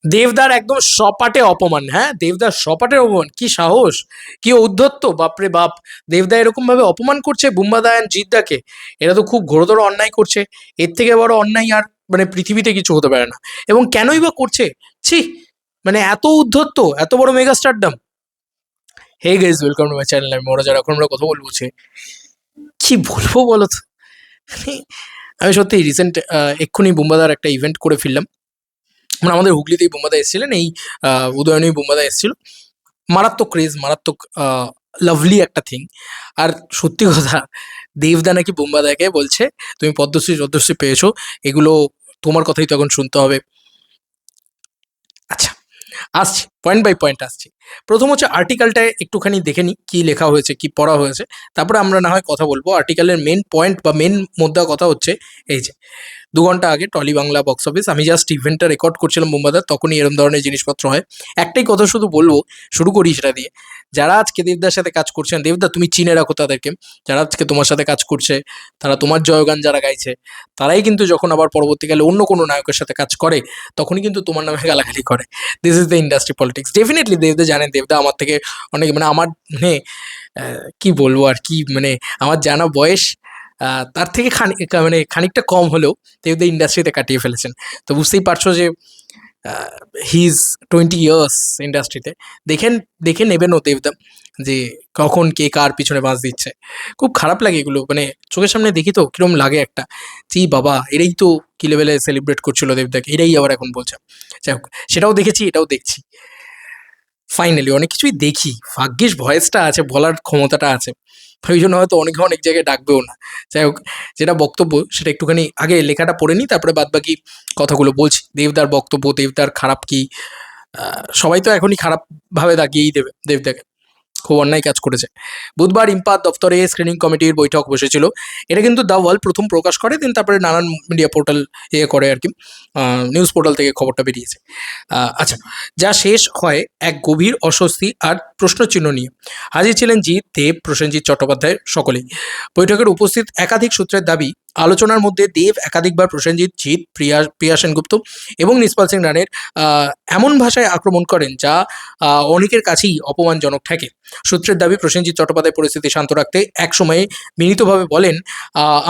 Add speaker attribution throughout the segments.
Speaker 1: দেবদার একদম সপাটে অপমান, হ্যাঁ দেবদার সপাটে অপমান, কি সাহস, কি ঔদ্ধত্য, বাপরে বাপ। দেবদা এরকম ভাবে অপমান করছে বুম্বাদা অ্যান্ড জিদ্দাকে, এরা তো খুব ঘোরতর অন্যায় করছে। এর থেকে বড় অন্যায় আর মানে পৃথিবীতে কিছু হতে পারে না। এবং কেনই বা করছে, ছি, মানে এত উদ্ধত্ত, এত বড় mega stardom. Hey guys, welcome to my channel. আমি মনোজ, আর এখন আমরা কথা বলবো যে কি বলবো বলো তো। মানে আমি সত্যি রিসেন্ট এক্ষুনি বুম্বাদার একটা ইভেন্ট করে ফিরলাম। মানে আমাদের হুগলিতেই বুম্বাদা এসেছিলেন, এই উদয়নেই বুম্বাদা এসেছিল। মারাত্মক ক্রেজ, মারাত্মক লাভলি একটা থিং। আর সত্যি কথা, দেবদা নাকি বুম্বাদাকে বলছে তুমি পদ্মশ্রী পদ্মশ্রী পেয়েছো, এগুলো তোমার কথাই তো এখন শুনতে হবে। আচ্ছা, আসছি পয়েন্ট বাই পয়েন্ট আসছি। প্রথম হচ্ছে আর্টিকেলটায় একটুখানি দেখে নিই কী লেখা হয়েছে, কি পড়া হয়েছে, তারপরে আমরা না হয় কথা বলবো। আর্টিকেলের মেন পয়েন্ট বা মেন মুদ্রা কথা হচ্ছে এই যে ২ ঘন্টা আগে টলি বাংলা বক্স অফিস, আমি জাস্ট ইভেন্টটা রেকর্ড করছিলাম বুম্বাদার, তখনই এরম ধরনের জিনিসপত্র হয়। একটাই কথা শুধু বলবো, শুরু করি সেটা দিয়ে। যারা আজকে দেবদার সাথে কাজ করছেন, দেবদা তুমি চিনে রাখো তাদেরকে, যারা আজকে তোমার সাথে কাজ করছে, তারা তোমার জয়গান যারা গাইছে, তারাই কিন্তু যখন আবার পরবর্তীকালে অন্য কোনো নায়কের সাথে কাজ করে, তখনই কিন্তু তোমার নামে গালাগালি করে। This is the industry politics. Definitely দেবদা জানেন, দেবদা আমার থেকে অনেক মানে আমার মানে কি বলবো আর কি, মানে আমার জানা বয়স তার থেকে মানে খানিকটা কম হলেও দেবদা ইন্ডাস্ট্রিতে কাটিয়ে ফেলেছেন। তো বুঝতেই পারছো যে হি ইজ 20 ইয়ার্স ইন্ডাস্ট্রিতে। দেখেন, দেখে নেবেনও দেবদা যে কখন কে কার পিছনে বাঁশ দিচ্ছে। খুব খারাপ লাগে এগুলো, মানে চোখের সামনে দেখি তো কিরম লাগে একটা, যে বাবা এরাই তো কি লেভেলে সেলিব্রেট করছিল দেবদাকে, এরাই আবার এখন বলছে। যাই হোক, সেটাও দেখেছি, এটাও দেখছি। ফাইনালি অনেক কিছুই দেখি, ভাগ্যিস ভয়েসটা আছে, বলার ক্ষমতাটা আছে, ওই জন্য হয়তো অনেকে অনেক জায়গায় ডাকবেও না। যাই হোক, যেটা বক্তব্য সেটা একটুখানি আগে লেখাটা পড়ে নিই, তারপরে বাদবাকি কথাগুলো বলছি। দেবদার বক্তব্য, দেবদার খারাপ কি, সবাই তো এখনই খারাপভাবে দাগিয়েই দেবে দেবদাকে, খুব অন্যায় কাজ করেছে। বুধবার ইম্পাত দফতরে স্ক্রিনিং কমিটির বৈঠক বসেছিল। এটা কিন্তু দ্য ওয়াল প্রথম প্রকাশ করে, দেন তারপরে নানান মিডিয়া পোর্টাল করে আর কি, নিউজ পোর্টাল থেকে খবরটা বেরিয়েছে। আচ্ছা, যা শেষ হয় এক গভীর অস্বস্তি আর প্রশ্নচিহ্ন নিয়ে। হাজির ছিলেন জিৎ, দেব, প্রসেনজিৎ চট্টোপাধ্যায় সকলেই। বৈঠকের উপস্থিত একাধিক সূত্রের দাবি, আলোচনার মধ্যে দেব একাধিকবার প্রসেনজিৎ, জিৎ, প্রিয়া সেনগুপ্ত এবং নিষ্পাল সিং রানের এমন ভাষায় আক্রমণ করেন যা অনেকের কাছেই অপমানজনক ঠেকে। সূত্রের দাবি, প্রসেনজিৎ চট্টোপাধ্যায় পরিস্থিতি শান্ত রাখতে একসময়ে বিনীতভাবে বলেন,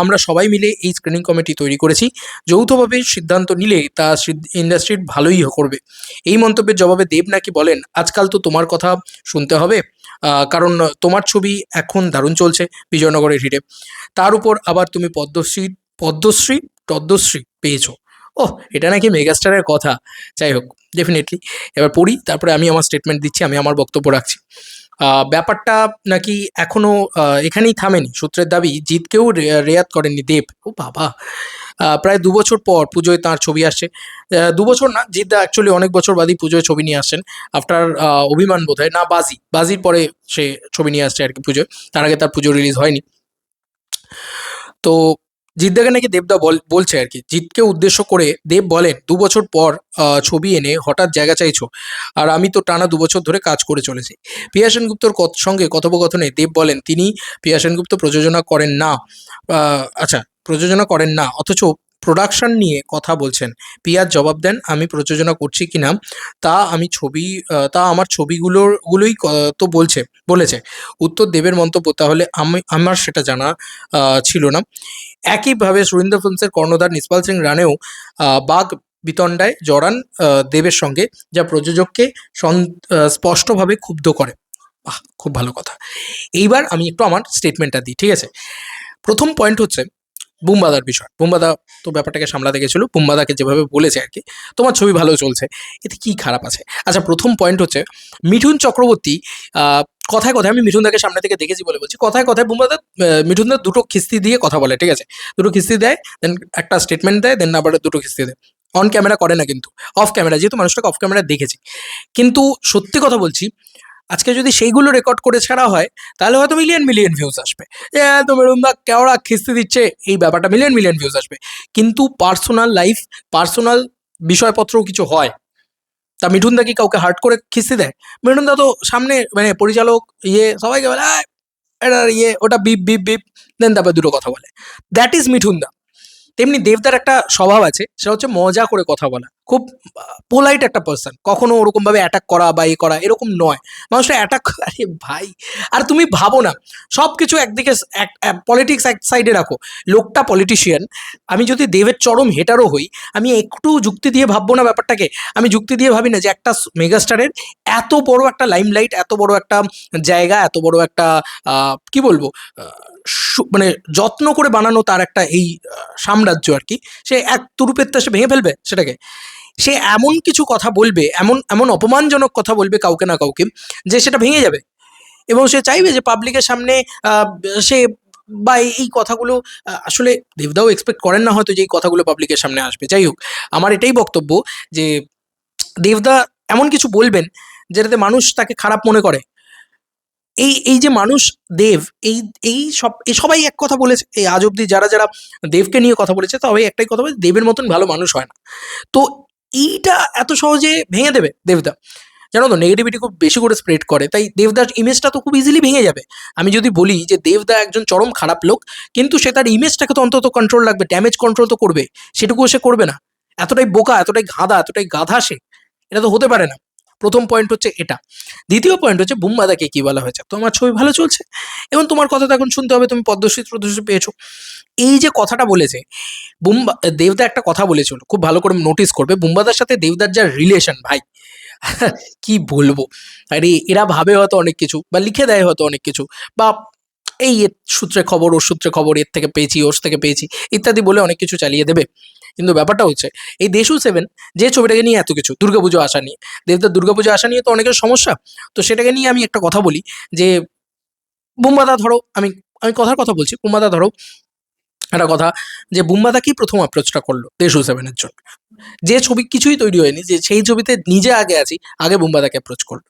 Speaker 1: আমরা সবাই মিলে এই স্ক্রিনিং কমিটি তৈরি করেছি, যৌথভাবে সিদ্ধান্ত নিলে তা ইন্ডাস্ট্রির ভালোই করবে। এই মন্তব্যের জবাবে দেব নাকি বলেন, আজকাল তো তোমার কথা শুনতে হবে, কারণ তোমার ছবি এখন দারুণ চলছে বিজয়নগরের হিটে, তার উপর আবার তুমি পদ্মশ্রী পদ্মশ্রী পেয়েছো। ওহ, এটা নাকি মেগাস্টারের কথা। যাই হোক, ডেফিনেটলি এবার পড়ি, তারপরে আমি আমার স্টেটমেন্ট দিচ্ছি, আমি আমার বক্তব্য রাখছি। ব্যাপারটা নাকি এখনো এখানেই থামেনি। সূত্রের দাবি, জিতকেও রেয়াত করেননি দেব। ও বাবা, প্রায় ২ বছর পর পুজোয় তাঁর ছবি আসছে। ২ বছর না, জিদ্দা অ্যাকচুয়ালি অনেক বছর বাদই পুজোয় ছবি নিয়ে আসছেন। আফটার অভিমান বোধ হয় না, বাজির পরে সে ছবি নিয়ে আসছে আর কি পুজোয়। তার আগে তার পুজো রিলিজ হয়নি। তো জিদ্দাকে নাকি দেবদা বলছে আর কি, জিতকে উদ্দেশ্য করে দেব বলেন, ২ বছর পর ছবি এনে হঠাৎ জায়গা চাইছো, আর আমি তো টানা ২ বছর ধরে কাজ করে চলেছি। পিয়া সেনগুপ্তর সঙ্গে কথোপকথনে দেব বলেন, তিনি পিয়া সেনগুপ্ত প্রযোজনা করেন না। আচ্ছা, প্রযোজনা করেন না, অথচ প্রোডাকশন নিয়ে কথা বলছেন। পিয়ার জবাব দেন, আমি প্রযোজনা করছি কিনা তা আমার ছবিগুলোই তো বলেছে। উত্তর দেবের মন্তব্য, তাহলে আমার সেটা জানা ছিল না। একইভাবে সুরিন্দর ফিল্মসের কর্ণধার নিষ্পাল সিং রানেও বাঘ বিতণ্ডায় জড়ান দেবের সঙ্গে, যা প্রযোজককে স্পষ্টভাবে ক্ষুব্ধ করে। খুব ভালো কথা। এইবার আমি একটু আমার স্টেটমেন্টটা দিই, ঠিক আছে? প্রথম পয়েন্ট হচ্ছে বুম্বাদার বিষয়। বুম্বাদা তো ব্যাপারটাকে সামলাতে গেছিল, বুম্বাদাকে যেভাবে বলেছে আর কি, তোমার ছবি ভালো চলছে, এতে কি খারাপ আছে? আচ্ছা, প্রথম পয়েন্ট হচ্ছে মিঠুন চক্রবর্তী, আহ, কথায় কথায়, আমি মিঠুনদাকে সামনে থেকে দেখেছি বলে বলছি, কথায় কথায় বুম্বাদা মিঠুনদা দুটো কিস্তি দিয়ে কথা বলে, ঠিক আছে? দুটো কিস্তি দেয়, দেন একটা স্টেটমেন্ট দেয়, দেন আবার দুটো কিস্তি দেয়। অন ক্যামেরা করে না কিন্তু, অফ ক্যামেরা, যেহেতু মানুষটাকে অফ ক্যামেরা দেখেছি। কিন্তু সত্যি কথা বলছি, আজকে যদি সেইগুলো রেকর্ড করে ছাড়া হয়, তাহলে হয়তো মিলিয়ন মিলিয়ন ভিউজ আসবে। যে তো মেরুনদা কেওড়া খিস্তি দিচ্ছে, এই ব্যাপারটা মিলিয়ন মিলিয়ন ভিউজ আসবে। কিন্তু পার্সোনাল লাইফ, পার্সোনাল বিষয়পত্রও কিছু হয়, তা মিঠুনদা কি কাউকে হার্ট করে খিস্তি দেয়? মিঠুনদা তো সামনে মানে পরিচালক সবাইকে বলে, এটা ওটা বিপ বিপ বিপ, দেন তারপরে দুটো কথা বলে। দ্যাট ইজ মিঠুনদা। তেমনি দেবদার একটা স্বভাব আছে, সেটা হচ্ছে মজা করে কথা বলা, খুব পোলাইট একটা পার্সন, কখনো ওরকম ভাবে অ্যাটাক করা বা এ করা এরকম নয়। মানুষটা অ্যাটাক, আরে ভাই, আর তুমি ভাবো না, সব কিছু একদিকে, পলিটিক্স এক সাইডে রাখো, লোকটা পলিটিশিয়ান। আমি যদি দেবের চরম হেটারও হই, আমি একটু যুক্তি দিয়ে ভাববো না ব্যাপারটাকে। আমি যুক্তি দিয়ে ভাবি না যে একটা মেগাস্টারের এত বড় একটা লাইমলাইট, এত বড় একটা জায়গা, এত বড় একটা কি বলবো, মানে যত্ন করে বানানো তার একটা এই সাম্রাজ্য আর কি, সে এক তুরুপের তা সে ভেঙে ফেলবে সেটাকে। সে এমন কিছু কথা বলবে, এমন এমন অপমানজনক কথা বলবে কাউকে না কাউকে, যে সেটা ভেঙে যাবে। এবং সে চাইবে যে পাবলিকের সামনে আহ, সে বা এই কথাগুলো, আসলে দেবদাও এক্সপেক্ট করেন না হয়তো যে এই কথাগুলো পাবলিকের সামনে আসবে। যাই হোক, আমার এটাই বক্তব্য যে দেবদা এমন কিছু বলবেন যেটাতে মানুষ তাকে খারাপ মনে করে। এই এই যে মানুষ, দেব, এই এই সবাই এক কথা বলেছে, এই আজ অব্দি যারা যারা দেবকে নিয়ে কথা বলেছে, সবাই একটাই কথা বলেছে, দেবের মতন ভালো মানুষ হয় না। তো এইটা এত সহজে ভেঙে দেবে দেবদা, জানো তো নেগেটিভিটি খুব বেশি করে স্প্রেড করে, তাই দেবদার ইমেজটা তো খুব ইজিলি ভেঙে যাবে। আমি যদি বলি যে দেবদা একজন চরম খারাপ লোক, কিন্তু সে তার ইমেজটাকে তো অন্তত কন্ট্রোল রাখবে, ড্যামেজ কন্ট্রোল তো করবে, সেটুকুও সে করবে না। এতটাই বোকা, এতটাই গাধা, এতটাই গাধা সে, এটা তো হতে পারে না। প্রথম পয়েন্ট হচ্ছে এটা। দ্বিতীয় পয়েন্ট হচ্ছে বুম্বাদাকে কি বলা হয়েছে, তোমার ছবি ভালো চলছে এবং তোমার কথা তো এখন শুনতে হবে, তুমি পদ্মশ্রী টদ্মশ্রী পেয়েছো। এই যে কথাটা বলেছে বুম্বা, দেবদা একটা কথা বলেছিল, খুব ভালো করে নোটিস করবে, বুম্বাদার সাথে দেবদার যা রিলেশন ভাই, কি বলবো। আরে এরা ভাবে হয়তো অনেক কিছু, বা লিখে দেয় হয়তো অনেক কিছু, বা এই এর সূত্রে খবর, ওর সূত্রে খবর, এর থেকে পেয়েছি, ওর থেকে পেয়েছি ইত্যাদি বলে অনেক কিছু চালিয়ে দেবে। কিন্তু ব্যাপারটা হচ্ছে, এই দেশু সেভেন যে ছবিটাকে নিয়ে এত কিছু, দুর্গাপুজো আসা নিয়ে, দেবদার দুর্গাপুজো আসা নিয়ে তো অনেকের সমস্যা। তো সেটাকে নিয়ে আমি একটা কথা বলি যে বুম্বাদা ধরো, আমি আমি কথার কথা বলছি, বুম্বাদা ধরো একটা কথা, যে বুম্বাদা কি প্রথম অ্যাপ্রোচটা করলো দেশু সেভেনের জন্য, যে ছবি কিছুই তৈরি হয়নি, যে সেই ছবিতে নিজে আগে আছি, আগে বুম্বাদাকে অ্যাপ্রোচ করলো।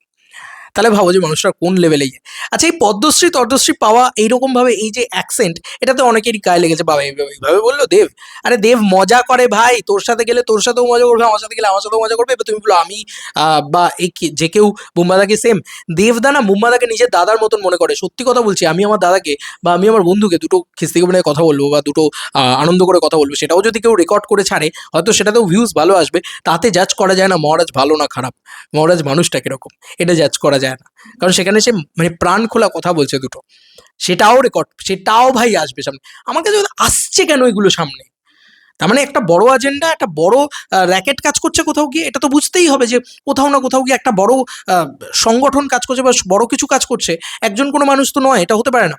Speaker 1: তাহলে ভাবো যে মানুষরা কোন লেভেলে। আচ্ছা, এই পদ্মশ্রী তর্দশ্রী পাওয়া এইরকম ভাবে, এই যে অ্যাকসেন্ট, এটা তো অনেকেরই গায়ে লেগেছে, বাবা এইভাবে বললো দেব। আরে দেব মজা করে ভাই, তোর সাথে গেলে তোর সাথেও মজা করবে, আমার সাথে গেলে আমার সাথেও মজা করবে। এবার তুমি বলো আমি বা এই যে কেউ বুম্বাদাকে সেম, দেবদা না বুম্বাদাকে নিজের দাদার মতন মনে করে। সত্যি কথা বলছি, আমি আমার দাদাকে বা আমি আমার বন্ধুকে দুটো খিস্তি করে কথা বলবো, বা দুটো আনন্দ করে কথা বলবো, সেটাও যদি কেউ রেকর্ড করে ছাড়ে, হয়তো সেটাতেও ভিউজ ভালো আসবে। তাতে জাজ করা যায় না মহারাজ ভালো না খারাপ, মহারাজ মানুষটা কিরকম, এটা জাজ করা যায় না। কারণ সেখানে সে মানে প্রাণ খোলা কথা বলছে দুটো, সেটাও রেকর্ড, সেটাও ভাই আসবে সামনে। আমার কাছে আসছে কেন এগুলো সামনে? তার মানে একটা বড় এজেন্ডা, একটা বড় র্যাকেট কাজ করছে কোথাও গিয়ে, এটা তো বুঝতেই হবে যে কোথাও না কোথাও গিয়ে একটা বড় সংগঠন কাজ করছে, বা বড় কিছু কাজ করছে। একজন কোনো মানুষ তো নয়, এটা হতে পারে না।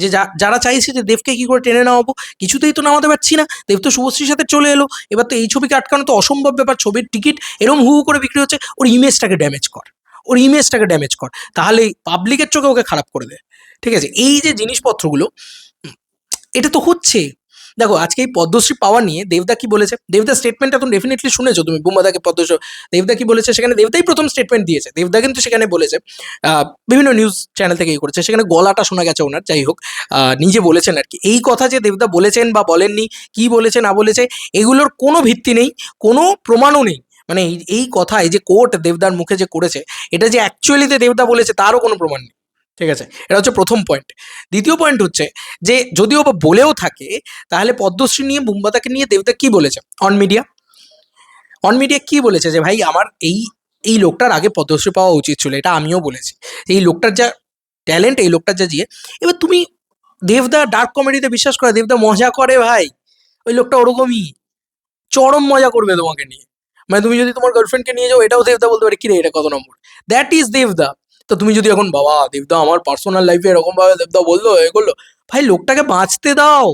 Speaker 1: যে যারা চাইছে যে দেবকে কি করে টেনে নেওয়াবো, কিছুতেই তো নামাতে পারছি না। দেব তো শুভশ্রীর সাথে চলে এলো, এবার তো এই ছবিকে আটকানো তো অসম্ভব ব্যাপার। ছবির টিকিট এরম হু হু করে বিক্রি হচ্ছে, ওর ইমেজটাকে ড্যামেজ কর, ওর ইমেজটাকে ড্যামেজ কর, তাহলে পাবলিকের চোখে ওকে খারাপ করে দেয়। ঠিক আছে, এই যে জিনিসপত্রগুলো, এটা তো হচ্ছে। দেখো আজকে এই পদ্মশ্রী পাওয়া নিয়ে দেবদা কি বলেছে, দেবদা স্টেটমেন্টটা তুমি ডেফিনেটলি শুনেছো, তুমি বুম্বাদাকে পদ্মশ্রী, দেবদা কি বলেছে সেখানে, দেবদাই প্রথম স্টেটমেন্ট দিয়েছে। দেবদা কিন্তু সেখানে বলেছে, বিভিন্ন নিউজ চ্যানেল থেকে করেছে, সেখানে গলাটা শোনা গেছে ওনার, যাই হোক, নিজে বলেছেন আর কি। এই কথা যে দেবদা বলেছেন বা বলেননি, কি বলেছে না বলেছে, এগুলোর কোনো ভিত্তি নেই, কোনো প্রমাণও নেই। মানে এই কথা, এই যে কোর্ট দেবদার মুখে যে করেছে, এটা যে অ্যাকচুয়ালিতে দেবদা বলেছে তারও কোনো প্রমাণ নেই। ঠিক আছে, এটা হচ্ছে প্রথম পয়েন্ট। দ্বিতীয় পয়েন্ট হচ্ছে যে যদিও বা বলেও থাকে, তাহলে পদ্মশ্রী নিয়ে বুম্বাদাকে নিয়ে দেবদা কি বলেছে অন মিডিয়া, অন মিডিয়া কি বলেছে যে ভাই আমার এই এই লোকটার আগে পদ্মশ্রী পাওয়া উচিত ছিল, এটা আমিও বলেছি। এই লোকটার যা ট্যালেন্ট, এই লোকটার যা জিয়ে। এবার তুমি, দেবদা ডার্ক কমেডিতে বিশ্বাস করে, দেবদা মজা করে ভাই, ওই লোকটা ওরকমই চরম মজা করবে তোমাকে নিয়ে। মানে তুমি যদি তোমার গার্লফ্রেন্ডকে নিয়ে যাও, এটাও দেবদা বলতে পারে, কিরে এটা কত নম্বর, দ্যাট ইজ দেবদা। তো তুমি যদি এখন বাবা দেবদা আমার পার্সোনাল লাইফে এরকম ভাবে দেবদা বললো এ করলো, ভাই লোকটাকে বাঁচতে দাও।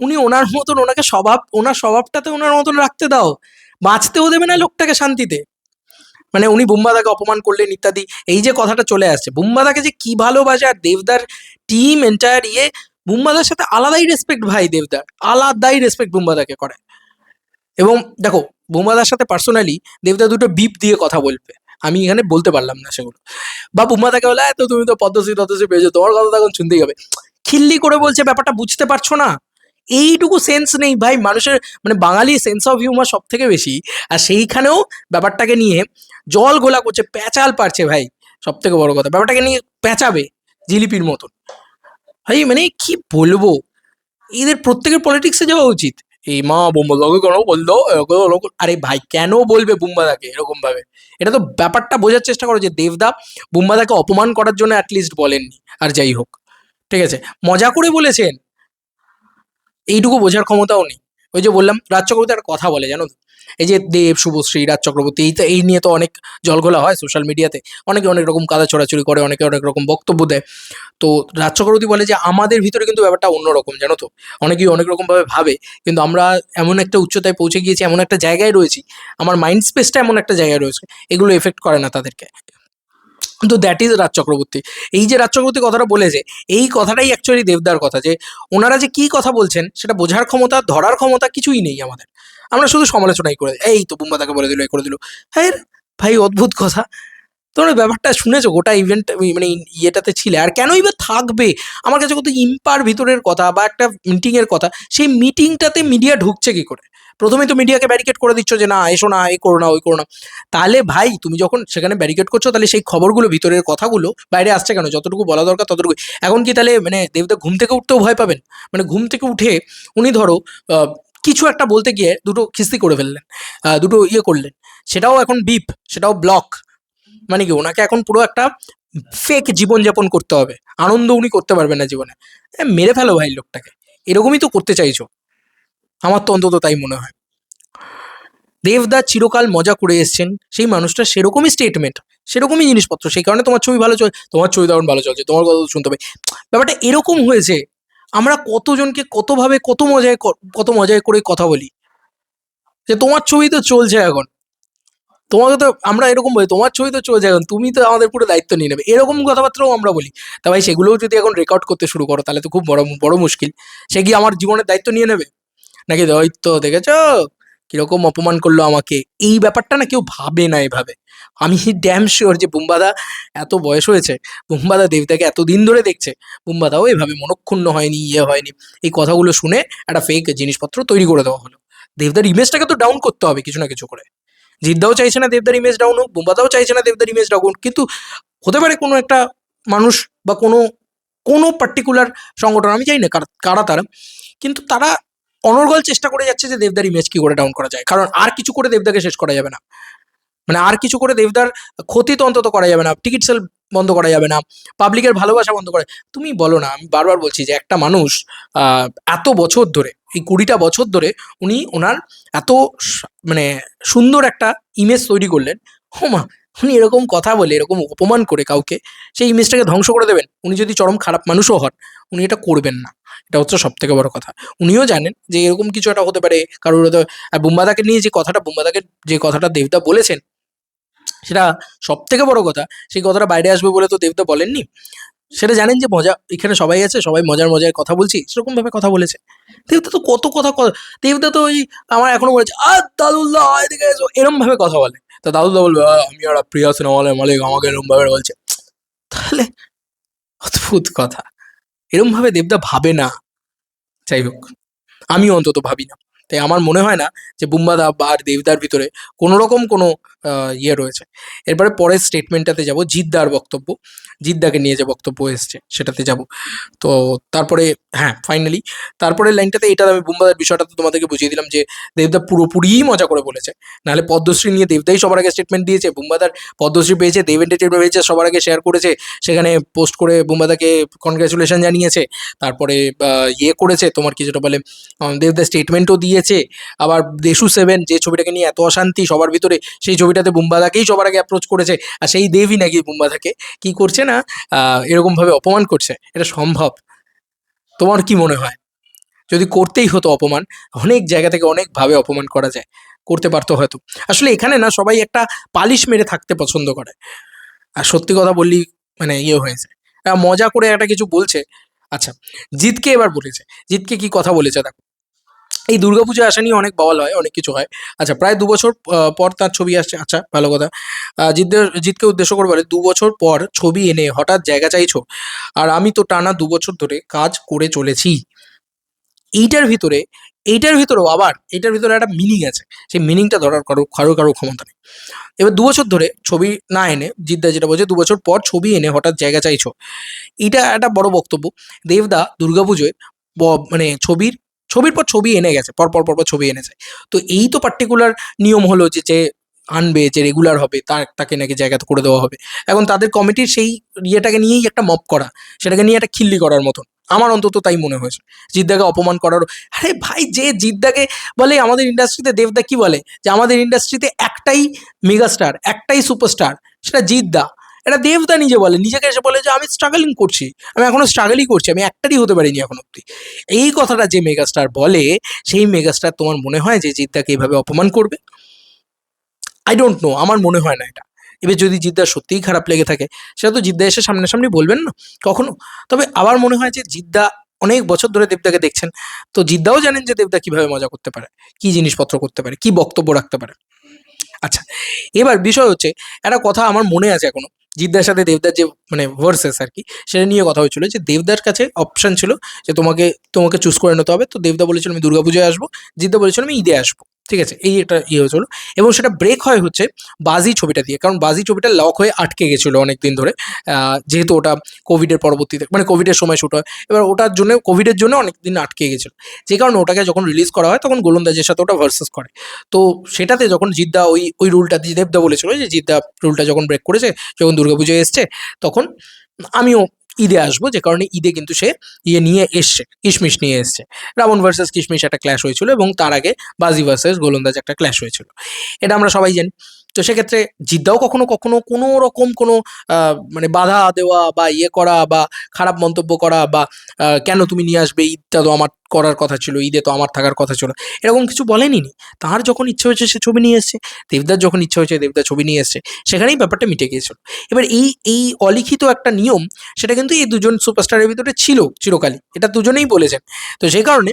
Speaker 1: উনি ওনার মতন, ওনাকে স্বভাব, ওনার স্বভাবটাতে ওনার মতন রাখতে দাও, বাঁচতেও দেবে না লোকটাকে শান্তিতে। মানে উনি বুম্বাদাকে অপমান করলেন ইত্যাদি, এই যে কথাটা চলে আসছে, বুম্বাদাকে যে কি ভালোবাসে, আর দেবদার টিম এন্টায়ার বুম্বাদার সাথে আলাদাই রেসপেক্ট ভাই, দেবদার আলাদাই রেসপেক্ট বুম্বাদাকে করে। এবং দেখো, বুম্বাদার সাথে পার্সোনালি দেবদা দুটো বিপ দিয়ে কথা বলবে, আমি এখানে বলতে পারলাম না সেগুলো। বা বুম্বাদাকে বলে, তো তুমি তো পদ্মশ্রী তদ্মশ্রী পেয়েছো, তোমার কথা তখন শুনতেই হবে, খিল্লি করে বলছে, ব্যাপারটা বুঝতে পারছো না? এইটুকু সেন্স নেই ভাই মানুষের, মানে বাঙালি সেন্স অফ হিউমার সব থেকে বেশি। আর সেইখানেও ব্যাপারটাকে নিয়ে জল ঘোলা করছে, প্যাচাল পারছে ভাই। সব থেকে বড় কথা, ব্যাপারটাকে নিয়ে প্যাচাবে জিলিপির মতন। ভাই মানে কি বলবো, এদের প্রত্যেকের পলিটিক্সে যাওয়া উচিত, এই মা বুম্বাদাকে কেন বললো আরে ভাই কেন বলবে বুম্বাদাকে এরকম ভাবে? এটা তো ব্যাপারটা বোঝার চেষ্টা করো যে দেবদা বুম্বাদাকে অপমান করার জন্য অ্যাটলিস্ট বলেননি। আর যাই হোক, ঠিক আছে, মজা করে বলেছেন, এইটুকু বোঝার ক্ষমতাও নেই। ওই যে বললাম রাজ চক্রবর্তী একটা কথা বলে জানো তো, এই যে দেব শুভশ্রী রাজ চক্রবর্তী এই নিয়ে তো অনেক জলঘোলা হয় সোশ্যাল মিডিয়াতে, অনেকে অনেক রকম কাদা ছড়াছড়ি করে, অনেকে অনেক রকম বক্তব্য দেয়। তো রাজ চক্রবর্তী বলে যে আমাদের ভিতরে কিন্তু ব্যাপারটা অন্যরকম জানো তো, অনেকেই অনেক রকম ভাবে ভাবে, কিন্তু আমরা এমন একটা উচ্চতায় পৌঁছে গিয়েছি, এমন একটা জায়গায় রয়েছি, আমার মাইন্ড স্পেসটা এমন একটা জায়গায় রয়েছে, এগুলো এফেক্ট করে না তাদেরকে। তো দ্যাট ইজ রাজ চক্রবর্তী। এই যে রাজ চক্রবর্তী কথাটা বলেছে, এই কথাটাই অ্যাকচুয়ালি দেবদার কথা, যে ওনারা যে কি কথা বলছেন সেটা বোঝার ক্ষমতা, ধরার ক্ষমতা কিছুই নেই আমাদের। আমরা শুধু সমালোচনাই করে দিই, এই তো বুম্বাদাকে বলে দিল, এই করে দিল। হ্যাঁ ভাই, অদ্ভুত কথা। তোমরা ব্যাপারটা শুনেছো, গোটা ইভেন্ট মানে ইয়েটাতে ছিলে, আর কেনই বা থাকবে? আমার কাছে কত ইম্পার ভিতরের কথা বা একটা মিটিং এর কথা, সেই মিটিংটাতে মিডিয়া ঢুকছে কি করে? প্রথমেই তো মিডিয়াকে ব্যারিকেড করে দিচ্ছ যে না এসো না, এই করো না, ওই করো না। তাহলে ভাই তুমি যখন সেখানে ব্যারিকেড করছো, তাহলে সেই খবরগুলো, ভিতরের কথাগুলো বাইরে আসছে কেন? যতটুকু বলা দরকার ততটুকু। এখন কি তাহলে মানে দেবদা ঘুম থেকে উঠতেও ভয় পাবেন? মানে ঘুম থেকে উঠে উনি ধরো কিছু একটা বলতে গিয়ে দুটো খিস্তি করে ফেললেন, দুটো ইয়ে করলেন, সেটাও এখন বিপ, সেটাও ব্লক। মানে কি ওনাকে এখন পুরো একটা ফেক জীবনযাপন করতে হবে, আনন্দ উনি করতে পারবেন না জীবনে। মেরে ফেলো ভাই লোকটাকে, এরকমই তো করতে চাইছো, আমার তো অন্তত তাই মনে হয়। দেবদা চিরকাল মজা করে এসছেন, সেই মানুষটা সেরকমই স্টেটমেন্ট, সেরকমই জিনিসপত্র, সেই কারণে তোমার ছবি ভালো চলছে, তোমার ছবি দারুণ ভালো চলছে, তোমার কথা তো শুনতে হবে। ব্যাপারটা এরকম হয়েছে, আমরা কতজনকে কতভাবে কত মজায় করে কথা বলি যে তোমার ছবি তো চলছে এখন, তোমাকে তো আমরা এরকম বলি, তোমার ছবি তো চলছে এখন, তুমি তো আমাদের পুরো দায়িত্ব নিয়ে নেবে, এরকম কথাবার্তাও আমরা বলি। তা ভাই সেগুলোও যদি এখন রেকর্ড করতে শুরু করো, তাহলে তো খুব বড় বড় মুশকিল। সে কি আমার জীবনের দায়িত্ব নিয়ে নেবে? নাকি ওই তো দেখেছো কিরকম অপমান করলো আমাকে? এই ব্যাপারটা না কেউ ভাবে না এভাবে। আমি ড্যাম শিওর যে বুম্বাদা, এত বয়স হয়েছে, বুম্বাদা দেবদাকে এতদিন ধরে দেখছে, বুম্বাদাও এভাবে মনক্ষুণ্ণ হয়নি, ইয়ে হয়নি। এই কথাগুলো শুনে একটা ফেক জিনিসপত্র তৈরি করে দেওয়া হলো। দেবদার ইমেজটাকে তো ডাউন করতে হবে কিছু না কিছু করে। জিদ্দাও চাইছে না দেবদার ইমেজ ডাউন হোক, বুম্বাদাও চাইছে না দেবদার ইমেজ ডাউন হোক, কিন্তু হতে পারে কোনো একটা মানুষ বা কোনো কোনো পার্টিকুলার সংগঠন, আমি জানি না কারা তারা, কিন্তু তারা অনর্গল চেষ্টা করে যাচ্ছে যে দেবদার ইমেজ কি করে ডাউন করা যায়, কারণ আর কিছু করে দেবদাকে শেষ করা যাবে না। মানে আর কিছু করে দেবদার ক্ষতি তো অন্তত করা যাবে না, টিকিট সেল বন্ধ করা যাবে না, পাবলিকের ভালোবাসা বন্ধ করা। তুমি বলো না, আমি বারবার বলছি যে একটা মানুষ আহ, এত বছর ধরে, এই 20টা বছর ধরে উনি ওনার এত মানে সুন্দর একটা ইমেজ তৈরি করলেন, হোমা উনি এরকম কথা বলে, এরকম অপমান করে কাউকে, সেই ইমেজটাকে ধ্বংস করে দেবেন? উনি যদি চরম খারাপ মানুষও হন, উনি এটা করবেন না। এটা হচ্ছে সব থেকে বড় কথা। উনিও জানেন যে এরকম কিছু একটা হতে পারে কারোর হয়তো। আর বুম্বাদাকে নিয়ে যে কথাটা, বুম্বাদাকে যে কথাটা দেবদা বলেছেন, সেটা সব থেকে বড় কথা, সেই কথাটা বাইরে আসবে বলে তো দেবদা বলেননি। সেটা জানেন যে মজা এখানে সবাই আছে, সবাই মজার মজায় কথা বলছি, সেরকম ভাবে কথা বলেছে। দেবদা তো কত কথা দেবদা তো ওই আমার এখনো বলেছে দাদুল্লাহ এদিকে এসো, এরম ভাবে কথা বলে। তো দাদুল্লাহ বলবে আমি আর প্রিয়া সিনেমা হলের মালিক, আমাকে এরম ভাবে বলছে। তাহলে অদ্ভুত কথা, এরম ভাবে দেবদা ভাবে না। যাই হোক, আমি অন্তত ভাবি না। তাই আমার মনে হয় না যে বুম্বাদা বা আর দেবদার ভিতরে কোনো রকম কোনো ইয়ে রয়েছে। এরপরে পরের স্টেটমেন্টটাতে যাব, জিদ্দার বক্তব্য, জিদ্দাকে নিয়ে যে বক্তব্য এসছে সেটাতে যাব। তো তারপরে হ্যাঁ ফাইনালি তারপরের লাইনটাতে এটা আমি বুম্বাদার বিষয়টা তো তোমাদেরকে বুঝিয়ে দিলাম যে দেবদা পুরোপুরিই মজা করে বলেছে। নাহলে পদ্মশ্রী নিয়ে দেবদাই সবার আগে স্টেটমেন্ট দিয়েছে, বুম্বাদার পদ্মশ্রী পেয়েছে, দেব এন্টারটেনমেন্ট পেয়েছে, সবার আগে শেয়ার করেছে, সেখানে পোস্ট করে বুম্বাদাকে কনগ্রাচুলেশন জানিয়েছে। তারপরে ইয়ে করেছে তোমার কি যেটা বলে, দেবদা স্টেটমেন্টও দিয়েছে। আবার দেশু 7 যে ছবিটাকে নিয়ে এত অশান্তি সবার ভিতরে, সেই ছবিটাতে বুম্বাদাকেই সবার আগে অ্যাপ্রোচ করেছে। আর সেই দেবই নাকি বুম্বাদাকে কি করছে না, এরকমভাবে অপমান করছে। এটা সম্ভব? তোমার কি মনে হয়? যদি করতেই হতো অপমান, অনেক জায়গা থেকে অনেকভাবে অপমান করা যায়, করতে পারতো হয়তো। আসলে এখানে না সবাই একটা পালিশ মেরে থাকতে পছন্দ করে। আর সত্যি কথা বললি মানে ইয়ে হয়েছে, মজা করে একটা কিছু বলছে। আচ্ছা, জিতকে এবার বলেছে, জিতকে কি কথা বলেছে দেখো। এই দুর্গাপুজো আসা নিয়ে অনেক বওয়াল হয়, অনেক কিছু হয়। আচ্ছা, প্রায় 2 বছর পর তার ছবি আসছে। আচ্ছা, ভালো কথা। জিতকে উদ্দেশ্য করে বলে, 2 বছর পর ছবি এনে হঠাৎ জায়গা চাইছো, আর আমি তো টানা 2 বছর ধরে কাজ করে চলেছি। এইটার ভিতরে, এইটার ভিতরেও আবার এইটার ভিতরে একটা মিনিং আছে, সেই মিনিংটা ধরার কারো ক্ষমতা নেই। এবার 2 বছর ধরে ছবি না এনে, জিদ্দা যেটা বলছে 2 বছর পর ছবি এনে হঠাৎ জায়গা চাইছো, এটা একটা বড় বক্তব্য। দেবদা দুর্গাপুজোয় মানে ছবির ছবির পর ছবি এনে গেছে, পর পর ছবি এনেছে। তো এই তো পার্টিকুলার নিয়ম হলো যে আনবে, যে রেগুলার হবে তাকে নাকি জায়গা করে দেওয়া হবে। এখন তাদের কমিটির সেই ইয়েটাকে নিয়েই একটা মপ করা, সেটাকে নিয়ে একটা খিল্লি করার মতন আমার অন্তত তাই মনে হয়েছে। জিদ্দাকে অপমান করার, আরে ভাই যে জিদ্দাকে বলে আমাদের ইন্ডাস্ট্রিতে, দেবদা কি বলে যে আমাদের ইন্ডাস্ট্রিতে একটাই মেগাস্টার, একটাই সুপারস্টার, সেটা জিদ্দা। এটা দেবদা নিজে বলে, নিজেকে এসে বলে যে আমি স্ট্রাগলিং করছি, আমি এখনো স্ট্রাগলই করছি, আমি একটারই হতে পারিনি এখন অব্দি। এই কথাটা যে মেগাস্টার বলে, সেই মেগাস্টার তোমার মনে হয় যে জিদ্দাকে এইভাবে অপমান করবে? আই ডোন্ট নো, আমার মনে হয় না এটা। এবার যদি জিদ্দার সত্যিই খারাপ লেগে থাকে, সেটা তো জিদ্দা এসে সামনাসামনি বলবেন না কখনো। তবে আবার মনে হয় যে জিদ্দা অনেক বছর ধরে দেবদাকে দেখছেন, তো জিদ্দাও জানেন যে দেবদা কিভাবে মজা করতে পারে, কি জিনিসপত্র করতে পারে, কি বক্তব্য রাখতে পারে। আচ্ছা, এবার বিষয় হচ্ছে, একটা কথা আমার মনে আছে এখনো, জিদ্দার সাথে দেবদার যে মানে ভার্সেস আর কি, সেটা নিয়ে কথা হয়েছিল যে দেবদার কাছে অপশন ছিল যে তোমাকে তোমাকে চুজ করে নিতে হবে। তো দেবদা বলেছিল আমি দুর্গাপুজোয় আসবো, জিদ্দা বলেছিল আমি ঈদে আসবো। ঠিক আছে, এই একটা ইয়ে হয়েছিল। এবং সেটা ব্রেক হয় হচ্ছে বাজি ছবিটা দিয়ে, কারণ বাজি ছবিটা লক হয়ে আটকে গেছিলো অনেক দিন ধরে। যেহেতু ওটা কোভিডের পরবর্তীতে, মানে কোভিডের সময় শ্যুট হয়, এবার ওটার জন্য, কোভিডের জন্য অনেক দিন আটকে গেছিলো। যে কারণে ওটাকে যখন রিলিজ করা হয় তখন গোলন্দাজের সাথে ওটা ভার্সেস করে। তো সেটাতে যখন জিদ্দা ওই রুলটা দিয়ে, দেবদা বলেছিল যে জিদ্দা রুলটা যখন ব্রেক করেছে, যখন দুর্গাপুজোয় এসছে, তখন আমিও ঈদে আসবো, যে কারণে ঈদে কিন্তু সে ইয়ে নিয়ে এসছে, কিশমিশ নিয়ে এসছে। রাবণ ভার্সেস কিশমিশ একটা ক্ল্যাশ হয়েছিল, এবং তার আগে বাজি ভার্সেস গোলন্দাজ একটা ক্ল্যাশ হয়েছিল, এটা আমরা সবাই জানি। তো সেক্ষেত্রে জিদ্দাও কখনো কখনো কোনো রকম কোনো মানে বাধা দেওয়া বা ইয়ে করা বা খারাপ মন্তব্য করা বা কেন তুমি নিয়ে আসবে, ঈদটা তো আমার করার কথা ছিল, ঈদে তো আমার থাকার কথা ছিল, এরকম কিছু বলেনি নি। তার যখন ইচ্ছে হয়েছে সে ছবি নিয়ে এসছে, দেবদার যখন ইচ্ছে হয়েছে দেবদা ছবি নিয়ে এসছে, সেখানেই ব্যাপারটা মিটে গিয়েছিল। এবার এই অলিখিত একটা নিয়ম, সেটা কিন্তু এই দুজন সুপারস্টারের ভিতরে ছিল চিরকালই, এটা দুজনেই বলেছেন। তো সেই কারণে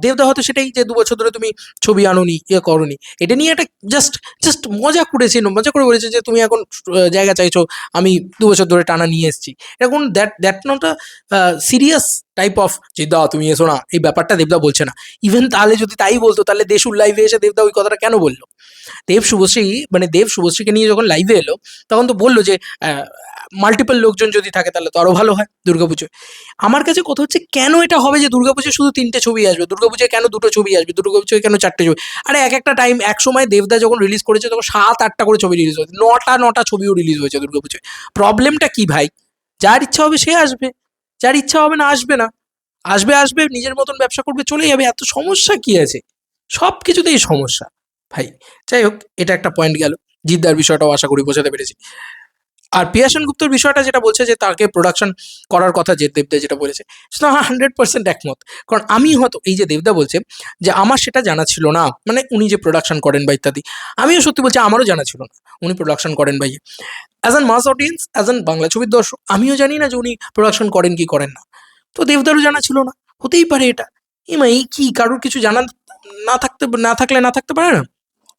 Speaker 1: দেবদা হয়তো সেটাই, যে ২ বছর ধরে তুমি ছবি আনোনি, ইয়ে করোনি, এটা নিয়ে একটা জাস্ট জাস্ট মজা করেছিল, মজা করে বলেছে যে তুমি এখন জায়গা চাইছো, আমি ২ বছর ধরে টানা নিয়ে এসেছি। এখন that not a serious type of যে তুমি এসো না, এই ব্যাপারটা দেবদা বলছে না। ইভেন তাহলে যদি তাই বলতো, তাহলে দেশুর লাইভে এসে দেবদা ওই কথাটা কেন বললো? দেব শুভশ্রীকে নিয়ে যখন লাইভে এলো, তখন তো বললো যে মাল্টিপল লোকজন যদি থাকে তাহলে তো আরো ভালো হয় দুর্গাপুজোয়। আমার কাছে কথা হচ্ছে, কেন এটা হবে যে দুর্গাপুজোয় শুধু ৩টে ছবি আসবে, দুর্গাপুজোয় কেন ২টো ছবি আসবে, দুর্গাপুজোয় কেন ৪টে ছবি? আরে এক একটা টাইম, এক সময় দেবদা যখন রিলিজ করেছে তখন ৭-৮টা করে ছবি রিলিজ হয়েছে, ৯টা ছবিও রিলিজ হয়েছে দুর্গাপুজোয়। প্রবলেমটা কি ভাই? যার ইচ্ছা হবে সে আসবে, যার ইচ্ছা হবে না আসবে না। আসবে নিজের মতন ব্যবসা করবে, চলে যাবে, এত সমস্যা কি আছে? সব কিছুতেই সমস্যা ভাই। যাই হোক, এটা একটা পয়েন্ট গেল। জিদ্দার বিষয়টাও আশা করি বোঝাতে পেরেছি। আর পিয়া সেনগুপ্তর বিষয়টা যেটা বলছে যে তাকে প্রোডাকশন করার কথা, যে দেবদা যেটা বলেছে, সেটা 100% একমত। কারণ আমি হয়তো, এই যে দেবদা বলছে যে আমার সেটা জানা ছিল না, মানে উনি যে প্রোডাকশন করেন বা ইত্যাদি, আমিও সত্যি বলছি আমারও জানা ছিল না উনি প্রোডাকশন করেন বা ইয়ে। As an mass audience, as an Bangla ছবির দর্শক, আমিও জানি না যে উনি প্রোডাকশন করেন কি করেন না। তো দেবদারও জানা ছিল না, হতেই পারে এটা। এই কি কারোর কিছু জানা না থাকতে পারে না।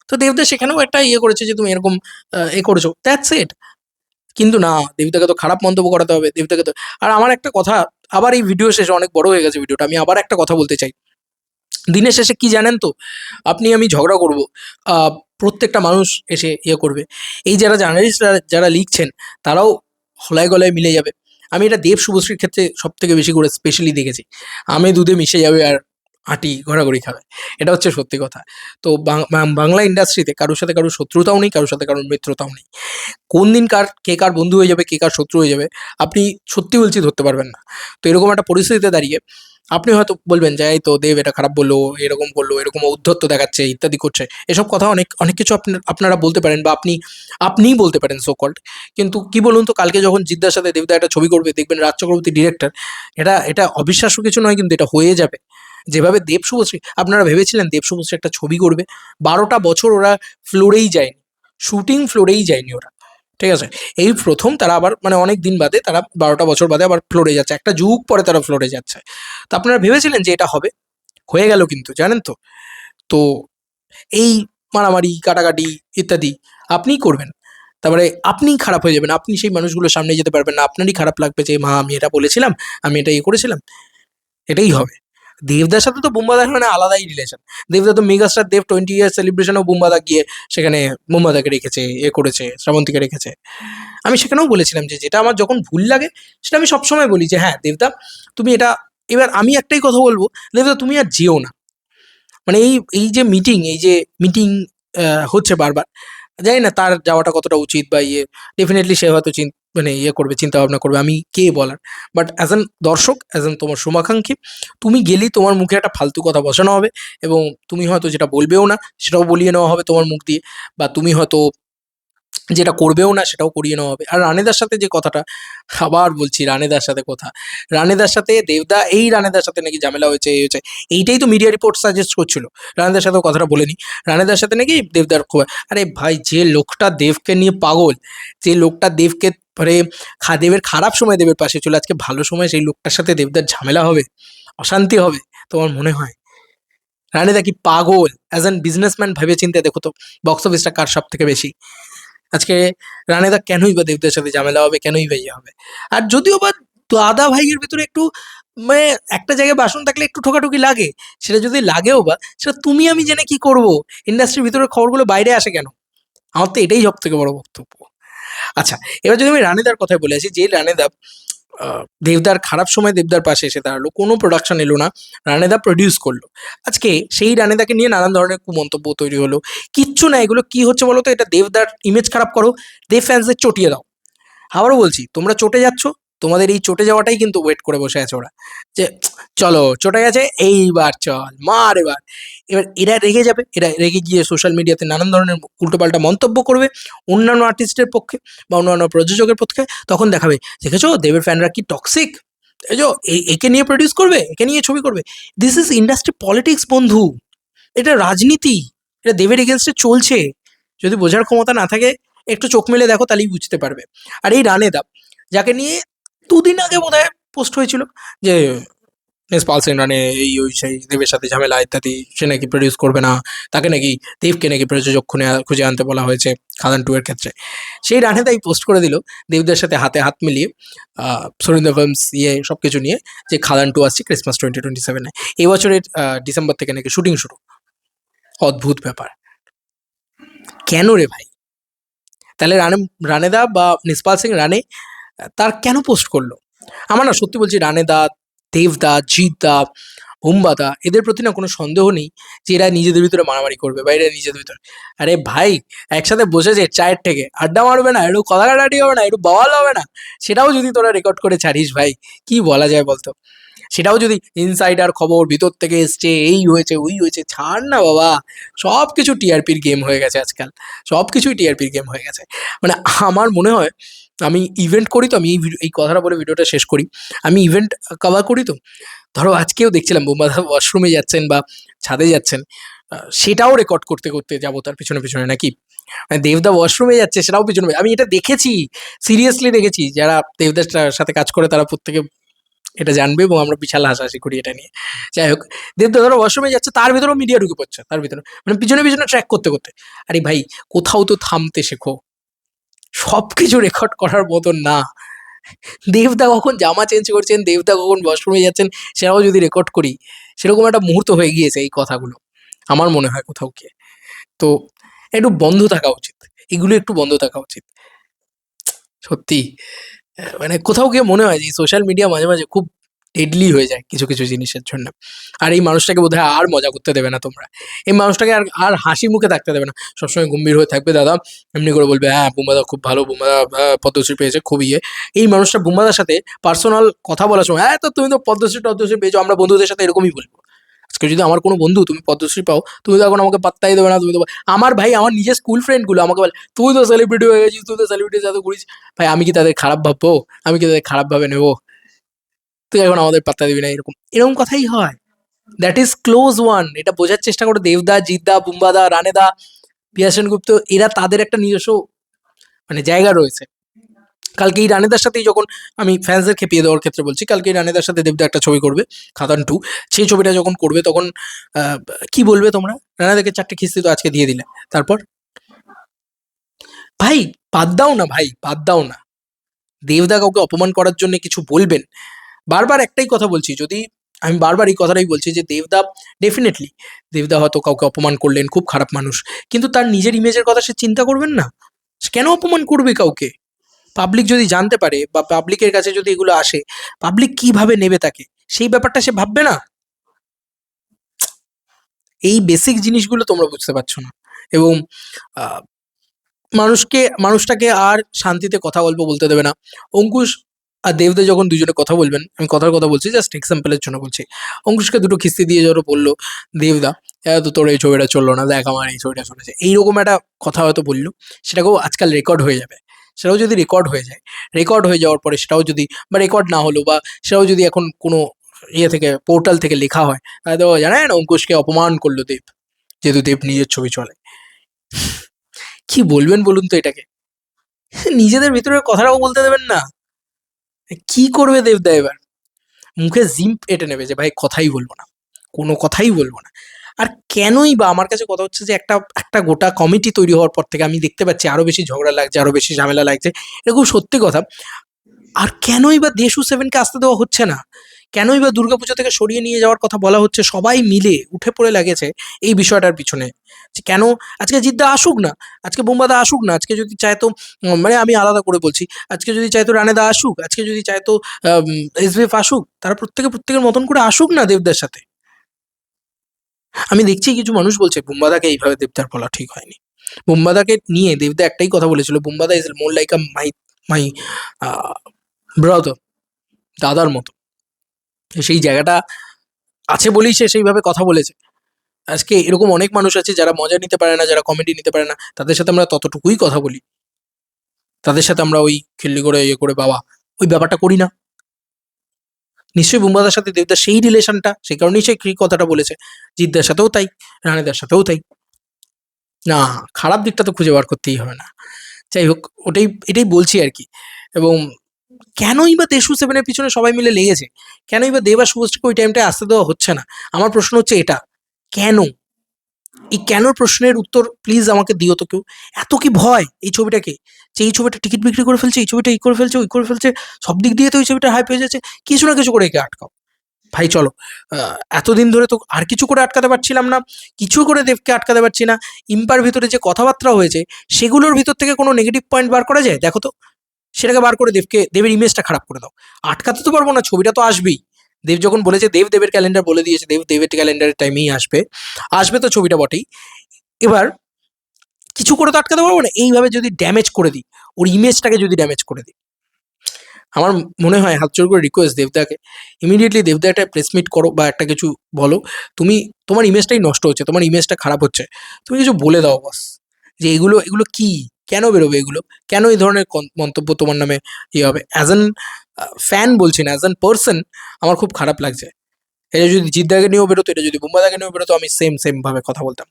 Speaker 1: তো দেবদা সেখানেও একটা ইয়ে করেছে যে তুমি এরকম এ করেছো, দ্যাটস ইট। কিন্তু না, দেবদাকে তো খারাপ মন্তব্য করাতে হবে, দেবদাকে তো। আর আমার একটা কথা, আবার এই ভিডিও শেষে অনেক বড় হয়ে গেছে ভিডিওটা, আমি আবার একটা কথা বলতে চাই। দিনের শেষে কি জানেন তো, আপনি আমি ঝগড়া করব, প্রত্যেকটা মানুষ এসে ইয়ে করবে, এই যারা জার্নালিস্টরা যারা লিখছেন, তারাও হলায় গলায় মিলে যাবে। আমি এটা দেব শুভশ্রীর ক্ষেত্রে সব থেকে বেশি করে স্পেশালি দেখেছি। আমে দুধে মিশে যাবে আর আঁটি ঘোরাঘুরি খাবে, এটা হচ্ছে সত্যি কথা। তো বাংলা ইন্ডাস্ট্রিতে কারোর সাথে কারোর শত্রুতাও নেই, কারোর সাথে কারোর মিত্রতাও নেই। কোন দিন কে কার বন্ধু হয়ে যাবে, কে কার শত্রু হয়ে যাবে, আপনি সত্যি বলছি ধরতে পারবেন না। তো এরকম একটা পরিস্থিতিতে দাঁড়িয়ে আপনি হয়তো বলবেন যে এই তো দেব এটা খারাপ বললো, এরকম করলো, এরকম ঔদ্ধত্য দেখাচ্ছে, ইত্যাদি করছে, এসব কথা অনেক কিছু আপনারা বলতে পারেন, বা আপনিই বলতে পারেন সো কল্ড। কিন্তু কি বলুন তো, কালকে যখন জিদ্দার সাথে দেবদা একটা ছবি করবে, দেখবেন রাজ চক্রবর্তী ডিরেক্টর, এটা অবিশ্বাস্য কিছু নয়, কিন্তু এটা হয়ে যাবে। যেভাবে দেব শুভশ্রী, আপনারা ভেবেছিলেন দেব শুভশ্রী একটা ছবি করবে? 12টা বছর ওরা ফ্লোরেই যায়নি, শুটিং ফ্লোরেই যায়নি ওরা। ঠিক আছে? এই প্রথম তারা আবার, মানে অনেক দিন বাদে, তারা 12টা বছর বাদে আবার ফ্লোরে যাচ্ছে, একটা যুগ পরে তারা ফ্লোরে যাচ্ছে। তো আপনারা ভেবেছিলেন যে এটা হবে, হয়ে গেল কিন্তু, জানেন তো? তো এই মারামারি, কাটাকাটি ইত্যাদি আপনিই করবেন। তারপরে আপনিই খারাপ হয়ে যাবেন। আপনি সেই মানুষগুলোর সামনে যেতে পারবেন না। আপনারই খারাপ লাগবে যে, "মা আমি এটা বলেছিলাম, আমি এটা ইয়ে করেছিলাম।" এটাই হবে। দেবদার সাথে তো বুম্বাদার মানে আলাদাই রিলেশন। দেবদা তো মেগাস্টার দেব 20 ইয়ার্স সেলিব্রেশনেও বুম্বাদা গিয়ে সেখানে বুম্বাদাকে রেখেছে, করেছে, শ্রাবন্তীকে রেখেছে। আমি সেখানেও বলেছিলাম যে যেটা আমার যখন ভুল লাগে, সেটা আমি সবসময় বলি যে, "হ্যাঁ, দেবদা তুমি এটা এবার আমি একটাই কথা বলবো, দেবদা তুমি আর যেও না। মানে এই যে মিটিং হচ্ছে বারবার, জানি না তার যাওয়াটা কতটা উচিত বা ইয়ে, ডেফিনেটলি সে হয়তো মানে ইয়ে করবে, চিন্তা ভাবনা করবে, আমি কে বলার। বাট অ্যাজ অ্যান দর্শক, অ্যাজ অ্যান তোমার শুভাকাঙ্ক্ষী, তুমি গেলেই তোমার মুখে একটা ফালতু কথা বসানো হবে, এবং তুমি হয়তো যেটা বলবেও না সেটাও বলিয়ে নেওয়া হবে তোমার মুখ দিয়ে, বা তুমি হয়তো যেটা করবেও না সেটাও করিয়ে নেওয়া হবে। আর রানেদার সাথে যে কথাটা, আবার বলছি রানেদার সাথে কথা, রানেদার সাথে দেবদা, এই রানেদার সাথে নাকি ঝামেলা হয়েছে, এই হয়েছে, এইটাই তো মিডিয়া রিপোর্ট সাজেস্ট করছিল। রানেদার সাথেও কথাটা বলেনি, রানেদার সাথে নাকি দেবদার আরে ভাই, যে লোকটা দেবকে নিয়ে পাগল, যে লোকটা দেবকে মানে দেবের খারাপ সময় দেবের পাশে ছিল, আজকে ভালো সময় সেই লোকটার সাথে দেবদার ঝামেলা হবে, অশান্তি হবে, তোমার মনে হয়? রানেদা কি পাগল? অ্যাজ অ্যান বিজনেসম্যান ভেবে চিন্তে দেখো তো, বক্স অফিসটা কার সব থেকে বেশি। আজকে রানেদা কেনই বা দেবদের সাথে ঝামেলা হবে, কেনই বা ইয়ে হবে? আর যদিও বা দাদা ভাইয়ের ভিতরে একটু মানে একটা জায়গায় বাসন থাকলে একটু ঠোকাঠুকি লাগে, সেটা যদি লাগেও বা, সেটা তুমি আমি জেনে কি করব? ইন্ডাস্ট্রির ভিতরের খবরগুলো বাইরে আসে কেন? আমার তো এটাই সবথেকে বড় বক্তব্য। আচ্ছা, এবার যদি আমি রানেদার কথায় বলে আসি, যে রানেদা দেবদার খারাপ সময় দেবদার পাশে এসে দাঁড়ালো, কোনো প্রোডাকশন এলো না, রানেদা প্রডিউস করলো। আজকে সেই রানেদাকে নিয়ে নানান ধরনের কুমন্তব্য তৈরি হলো। কিচ্ছু না, এগুলো কি হচ্ছে বলো তো? এটা দেবদার ইমেজ খারাপ করো, দেব ফ্যান্সদের চটিয়ে দাও। আবারও বলছি, তোমরা চটে যাচ্ছ, তোমাদের এই চটে যাওয়াটাই কিন্তু ওয়েট করে বসে আছে ওরা, যে চলো চটে গেছে, এইবার চল মার এবার। এবার এরা রেগে যাবে, এরা রেগে গিয়ে সোশ্যাল মিডিয়াতে নানান ধরনের উল্টোপাল্টা মন্তব্য করবে অন্যান্য আর্টিস্টের পক্ষে বা অন্যান্য প্রযোজকের পক্ষে। তখন দেখাবে, দেখেছো দেবের ফ্যানরা কি টক্সিক, দেখেছো একে নিয়ে প্রডিউস করবে, একে নিয়ে ছবি করবে। দিস ইজ ইন্ডাস্ট্রি পলিটিক্স বন্ধু, এটা রাজনীতি, এটা দেবের এগেনস্টে চলছে। যদি বোঝার ক্ষমতা না থাকে, একটু চোখ মেলে দেখো, তাহলেই বুঝতে পারবে। আর এই রানেদা, যাকে নিয়ে দুদিন আগে বোধ হয় পোস্ট হয়েছিল যে নেসপাল সেন রানে এই ওই সেই দেবের সাথে ঝামেলা ইত্যাদি, সে নাকি প্রডিউস করবে না, তাকে নাকি দেবকে নাকি প্রযোজক খুঁজে আনতে বলা হয়েছে খাদান টু এর ক্ষেত্রে। সেই রানেদাই পোস্ট করে দিল দেবদের সাথে হাতে হাত মিলিয়ে, সুরিন্দর ফিল্মস ইয়ে সব কিছু নিয়ে, যে খাদান টু আসছে ক্রিসমাস 2027-এ, এই বছরের ডিসেম্বর থেকে নাকি শুটিং শুরু। অদ্ভুত ব্যাপার, কেন রে ভাই? তাহলে রানেদা বা নিসপাল সিং রানে তার কেন পোস্ট করলো? আমার না সত্যি বলছি, রানেদা, দেবদা, জিৎদা, বুম্বাদা, এদের প্রতি না কোনো সন্দেহ নেই যে এরা নিজেদের ভিতরে মারামারি করবে বা এরা নিজেদের ভিতরে, আরে ভাই, একসাথে বসেছে চায়ের থেকে আড্ডা মারবে না, একটু কথা কাটাকাটি হবে না, একটু বওয়াল হবে না? সেটাও যদি তোরা রেকর্ড করে ছাড়িস ভাই, কি বলা যায় বলতো? সেটাও যদি ইনসাইডার খবর ভিতর থেকে এসছে, এই হয়েছে ওই হয়েছে, ছাড় না বাবা। সব কিছু টিআরপির গেম হয়ে গেছে আজকাল, সব কিছুই টিআরপির গেম হয়ে গেছে। মানে আমার মনে হয়, আমি ইভেন্ট করি তো, আমি এই কথাটা বলে ভিডিওটা শেষ করি, আমি ইভেন্ট কভার করি তো। ধরো আজকেও দেখছিলাম বোম্বাদা ওয়াশরুমে যাচ্ছেন বা ছাদে যাচ্ছেন, সেটাও রেকর্ড করতে করতে যাবো তার পিছনে পিছনে নাকি? মানে দেবদা ওয়াশরুমে যাচ্ছে সেটাও পিছনে, আমি এটা দেখেছি, সিরিয়াসলি দেখেছি। যারা দেবদার সাথে কাজ করে তারা প্রত্যেকে এটা জানবে, এবং আমরা বিশাল হাসাহাসি করি এটা নিয়ে। যাই হোক, দেবদা ধরো ওয়াশরুমে যাচ্ছে, তার ভিতরেও মিডিয়া ঢুকে পড়ছে, তার ভিতরে মানে পিছনে পিছনে ট্র্যাক করতে করতে। আরে ভাই, কোথাও তো থামতে শেখো, সব কিছু রেকর্ড করার মতন না। দেবদা কখন জামা চেঞ্জ করছেন, দেবদা কখন ওয়াশরুমে যাচ্ছেন, সেটাও যদি রেকর্ড করি, সেরকম একটা মুহূর্ত হয়ে গিয়েছে এই কথাগুলো, আমার মনে হয় কোথাও গিয়ে। তো একটু বন্ধ থাকা উচিত, এগুলো একটু বন্ধ থাকা উচিত সত্যি। মানে কোথাও গিয়ে মনে হয় যে সোশ্যাল মিডিয়া মাঝে মাঝে খুব ডেডলি হয়ে যায় কিছু কিছু জিনিসের জন্য। আর এই মানুষটাকে বোধহয় আর মজা করতে দেবে না তোমরা, এই মানুষটাকে আর আর হাসি মুখে থাকতে দেবে না, সবসময় গম্ভীর হয়ে থাকবে দাদা, এমনি করে বলবে হ্যাঁ বুম্বাদা খুব ভালো, বুম্বাদা পদ্মশ্রী পেয়েছে, খুব ইয়ে। এই মানুষটা বুম্বাদার সাথে পার্সোনাল কথা বলার সময়, হ্যাঁ তো তুমি তো পদ্মশ্রী পেয়েছো, আমরা বন্ধুদের সাথে এরকমই বলবো। আজকে যদি আমার কোনো বন্ধু তুমি পদ্মশ্রী পাও, তুমি তো এখন আমাকে পাত্তাই দেবে না, তুমি তো আমার ভাই, আমার নিজের স্কুল ফ্রেন্ডগুলো আমাকে বলে তুই তো সেলিব্রিটি হয়ে গেছিস, তুই তো সেলিব্রিটির সাথে ঘুরিস। ভাই, আমি কি তাদের খারাপ ভাববো? আমি কি তাদের খারাপ ভাবে নেবো? তুই এখন আমাদের পাত্তা দিবি না, এরকম এরকম কথাই হয়। দ্যাট ইজ ক্লোজ ওয়ান, এটা বোঝার চেষ্টা করো। দেবদা, জিদ্দা, বুম্বাদা, রানেদা, পিয়া সেনগুপ্ত, এরা তাদের একটা নিজস্ব মানে জায়গা রয়েছে। কালকে এই রানেদার সাথেই যখন, আমি ফ্যান্সদের খেপিয়ে দেওয়ার ক্ষেত্রে বলছি, কালকে এই রানেদার সাথে দেবদা একটা ছবি করবে, খাদান টু। সেই ছবিটা যখন করবে তখন আহ, কি বলবে তোমরা? রানেদাকে 4টে কিস্তি তো আজকে দিয়ে দিলে, তারপর ভাই বাদ দাও না, ভাই বাদ দাও না। দেবদা কাউকে অপমান করার জন্য কিছু বলবেন, বারবার একটাই কথা বলছি, যদি আমি বারবার এই কথাটাই বলছি যে দেবদা ডেফিনেটলি, দেবদা হয়তো কাউকে অপমান করলেন, খুব খারাপ মানুষ, কিন্তু তার নিজের ইমেজের কথা সে চিন্তা করবেন না? সে কেন অপমান করবে কাউকে? পাবলিক যদি জানতে পারে বা পাবলিকের কাছে যদি এগুলো আসে, পাবলিক কিভাবে নেবে তাকে? সেই ব্যাপারটা সে ভাববে না? এই বেসিক জিনিসগুলো তোমরা বুঝতে পারছো না। এবং আহ, মানুষটাকে আর শান্তিতে কথা গল্প বলতে দেবে না। অঙ্কুশ আর দেবদা যখন দুজনে কথা বলবেন, আমি কথার কথা বলছি, জাস্ট এক্সাম্পলের জন্য বলছি, অঙ্কুশকে দুটো কিস্তি দিয়ে যখন বললো দেবদা, তো তোর এই ছবিটা চললো না, দেখ আমার এই ছবিটা চলেছে, এইরকম একটা কথা হয়তো বললো, সেটাকেও আজকাল রেকর্ড হয়ে যাবে। সেটাও যদি রেকর্ড হয়ে যায়, রেকর্ড হয়ে যাওয়ার পরে সেটাও যদি, বা রেকর্ড না হলো, বা সেটাও যদি এখন কোনো ইয়ে থেকে, পোর্টাল থেকে লেখা হয়, তো জানেন অঙ্কুশকে অপমান করলো দেব, যেহেতু দেব নিজের ছবি চলে, কি বলবেন বলুন তো এটাকে? নিজেদের ভিতরের কথাটাও বলতে দেবেন না। কি করবে দেবদা এবার? মুখে জিম এঁটে নেবে যে ভাই কথাই বলবো না, কোনো কথাই বলবো না। আর কেনই বা, আমার কাছে কথা হচ্ছে যে একটা একটা গোটা কমিটি তৈরি হওয়ার পর থেকে আমি দেখতে পাচ্ছি আরো বেশি ঝগড়া লাগছে, আরো বেশি ঝামেলা লাগছে। এটা খুব সত্যি কথা। আর কেনই বা দেশু সেভেনকে আসতে দেওয়া হচ্ছে না? কেনই বা দুর্গাপুজো থেকে সরিয়ে নিয়ে যাওয়ার কথা বলা হচ্ছে? সবাই মিলে উঠে পড়ে লাগেছে এই বিষয়টার পিছনে, যে কেন আজকে জিদ্দা আসুক না, আজকে বোম্বাদা আসুক না, আজকে যদি চায় তো মানে আমি আলাদা করে বলছি, আজকে যদি চায় তো রানেদা আসুক, আজকে যদি চায় তো এসবিএফ আসুক, তারা প্রত্যেকে প্রত্যেকের মতন করে আসুক না দেবদার সাথে। আমি দেখছি কিছু মানুষ বলছে বুম্বাদাকে এইভাবে দেবদার বলা ঠিক হয়নি। বুম্বাদাকে নিয়ে দেবদা একটাই কথা বলেছিল, বুম্বাদা is more like a my my brother, দাদার মতো। সেই জায়গাটা আছে বলেই সে সেইভাবে কথা বলেছে। আজকে এরকম অনেক মানুষ আছে যারা মজা নিতে পারে না, যারা কমেডি নিতে পারে না, তাদের সাথে আমরা ততটুকুই কথা বলি, তাদের সাথে আমরা ওই খিল্লি করে ইয়ে করে বাবা ওই ব্যাপারটা করি না। নিশ্চয়ই বুম্বাদার সাথে দেবদার সেই রিলেশনটা, সেই কারণেই সে কি কথাটা বলেছে। জিদ্দার সাথেও তাই, রানেদার সাথেও তাই। না, খারাপ দিকটা তো খুঁজে বার করতেই হবে না। যাই হোক, এটাই বলছি আর কি। এবং কেনই বা দেশু সেভেনের পিছনে সবাই মিলে লেগেছে? কেনই বা দেব আর শুভশ্রীকে ওই টাইমটায় আসতে দেওয়া হচ্ছে না? আমার প্রশ্ন হচ্ছে এটা, কেন? এই কেনর প্রশ্নের উত্তর প্লিজ আমাকে দিও তো কেউ। এত কি ভয় এই ছবিটাকে, যে এই ছবিটা টিকিট বিক্রি করে ফেলছে, এই ছবিটা এই করে ফেলছে, ওই করে ফেলছে, সব দিক দিয়ে তো এই ছবিটা হাইপ হয়ে যাচ্ছে, কিছু না কিছু করে একে আটকাও। ভাই চলো, এতদিন ধরে তো আর কিছু করে আটকাতে পারছিলাম না, কিছু করে দেবকে আটকাতে পারছি না। ইম্পার ভিতরে যে কথাবার্তা হয়েছে সেগুলোর ভিতর থেকে কোনো নেগেটিভ পয়েন্ট বার করা যায় দেখো তো, সেটাকে বার করে দেবের ইমেজটা খারাপ করে দাও। আটকাতে তো পারবো না, ছবিটা তো আসবেই। দেব যখন বলেছে, দেবের ক্যালেন্ডার বলে দিয়েছে, দেবের ক্যালেন্ডারের টাইমেই আসবে, আসবে তো ছবিটা বটেই। এবার কিছু করে তো আটকাতে পারবো না, এইভাবে যদি ড্যামেজ করে দিই, ওর ইমেজটাকে যদি ড্যামেজ করে দিই, আমার মনে হয় হাত জোর করে রিকোয়েস্ট দেবদাকে, ইমিডিয়েটলি দেবদা একটা প্রেস মিট করো বা একটা কিছু বলো। তুমি, তোমার ইমেজটাই নষ্ট হচ্ছে, তোমার ইমেজটা খারাপ হচ্ছে, তুমি কিছু বলে দাও বস, যে এগুলো এগুলো কি, কেন বেরোবে এগুলো, কেন এই ধরনের মন্তব্য তোমার নামে ইয়ে হবে। অ্যাজ অ্যান ফ্যান বলছি না, অ্যাজ অ্যান পার্সন আমার খুব খারাপ লাগছে। এটা যদি জিদ্দাকে নিয়েও বেরোতো, এটা যদি বুম্বাদাকে নিয়েও বেরোতো, আমি সেম ভাবে কথা বলতাম।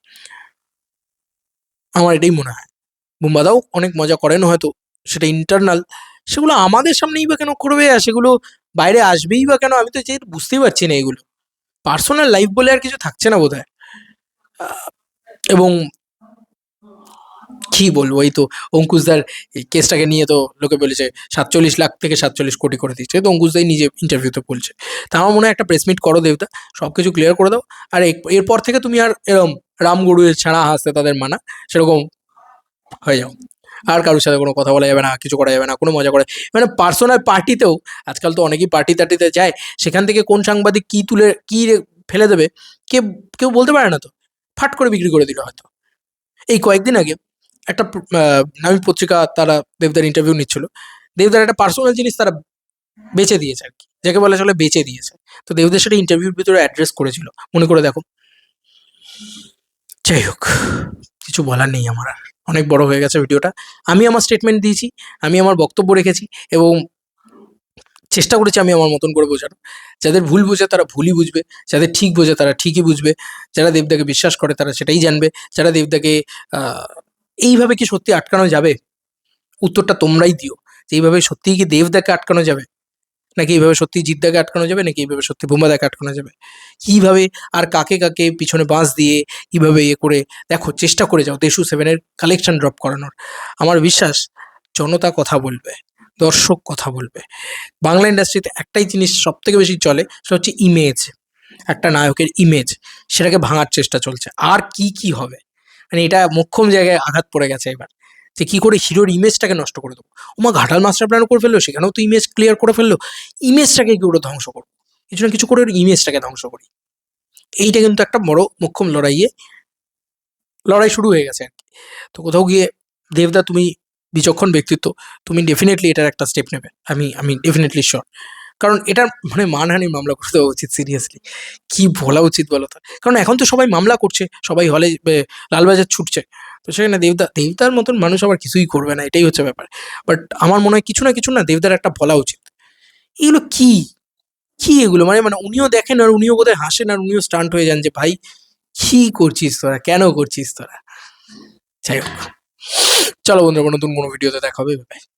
Speaker 1: আমার এটাই মনে হয়। বুম্বাদাও অনেক মজা করেন হয়তো, সেটা ইন্টারনাল, সেগুলো আমাদের সামনেই বা কেন করবে, আর সেগুলো বাইরে আসবেই বা কেন, আমি তো যে বুঝতেই পারছি না এগুলো। পার্সোনাল লাইফ বলে আর কিছু থাকছে না বোধহয়। এবং কি বলবো, এই তো অঙ্কুশদার এই কেসটাকে নিয়ে তো লোকে বলেছে 47 লাখ থেকে 47 কোটি করে দিচ্ছে, তো অঙ্কুশদাই নিজে ইন্টারভিউতে বলছে। তা আমার মনে হয় একটা প্রেস মিট করো দেবদা, সব কিছু ক্লিয়ার করে দাও। আর এরপর থেকে তুমি আর এরকম রামগুরুয়ের ছাড়া হাসতে তাদের মানা, সেরকম হয়ে যাও। আর কারোর সাথে কোনো কথা বলা যাবে না, কিছু করা যাবে না, কোনো মজা করে, মানে পার্সোনাল পার্টিতেও, আজকাল তো অনেকেই পার্টি টার্টিতে যায়, সেখান থেকে কোন সাংবাদিক কি তুলে কি ফেলে দেবে, কে কেউ বলতে পারে না তো, ফাট করে বিক্রি করে দিল হয়তো। এই কয়েকদিন আগে একটা নামী পত্রিকা, তারা দেবদার ইন্টারভিউ নিচ্ছিল, দেবদার একটা পার্সোনাল জিনিস তারা বেচে দিয়েছে আর কি, যাকে বলা চলে বেচে দিয়েছে। তো দেবদের সেটা ইন্টারভিউর ভিতরে অ্যাড্রেস করেছিল, মনে করে দেখো। যাই হোক, কিছু বলার নেই আমার আর, অনেক বড় হয়ে গেছে ভিডিওটা। আমি আমার স্টেটমেন্ট দিয়েছি, আমি আমার বক্তব্য রেখেছি, এবং চেষ্টা করেছি আমি আমার মতন করে বোঝানো। যাদের ভুল বোঝে তারা ভুলই বুঝবে, যাদের ঠিক বোঝে তারা ঠিকই বুঝবে, যারা দেবদাকে বিশ্বাস করে তারা সেটাই জানবে, যারা দেবদাকে এইভাবে কি সত্যি আটকানো যাবে, উত্তরটা তোমরাই দিও, যে এইভাবে সত্যিই কি দেবদাকে আটকানো যাবে, নাকি এইভাবে সত্যি জিদ্দাকে আটকানো যাবে, নাকি এইভাবে সত্যি বোম্বাদাকে আটকানো যাবে, কিভাবে আর কাকে কাকে পিছনে বাঁশ দিয়ে কিভাবে ইয়ে করে, দেখো চেষ্টা করে যাও দেশু সেভেনের কালেকশন ড্রপ করানোর। আমার বিশ্বাস জনতা কথা বলবে, দর্শক কথা বলবে। বাংলা ইন্ডাস্ট্রিতে একটাই জিনিস সব থেকে বেশি চলে, সেটা হচ্ছে ইমেজ, একটা নায়কের ইমেজ, সেটাকে ভাঙার চেষ্টা চলছে। আর কি হবে, মানে এটা মোক্ষম জায়গায় আঘাত পড়ে গেছে এবার, যে কি করে হিরোর ইমেজটাকে নষ্ট করে দেবো। ওমা ঘাটাল মাস্টার প্ল্যান করে ফেললো, সেখানেও তো ইমেজ ক্লিয়ার করে ফেললো, ইমেজটাকে কি করে ধ্বংস করবো। কিছু না কিছু করে ওর ইমেজটাকে ধ্বংস করি। এইটা কিন্তু একটা বড় মোক্ষম লড়াই শুরু হয়ে গেছে আর কি। তো কোথাও গিয়ে দেবদা তুমি বিচক্ষণ ব্যক্তিত্ব, তুমি ডেফিনেটলি এটার একটা স্টেপ নেবে, আমি ডেফিনেটলি শিওর। কারণ এটার মানে মানহানির মামলা করে দেওয়া উচিত সিরিয়াসলি। কি বলা উচিত বলো তো? কারণ এখন তো সবাই মামলা করছে, সবাই হলে লালবাজার ছুটছে। তো সেখানে দেবদার মতন মানুষ আবার কিছুই করবে না, এটাই হচ্ছে ব্যাপার। বাট আমার মনে হয় কিছু না দেবদার একটা বলা উচিত। এগুলো কি? কি এগুলো? মানে মানে উনিও দেখেন আর উনিও বোধহয় হাসেন আর উনিও স্টান্ট হয়ে যান যে, "ভাই কি করছিস তোরা? কেন করছিস তোরা?" যাই হোক। চলো বন্ধুরা, নতুন কোনো ভিডিওতে দেখা হবে।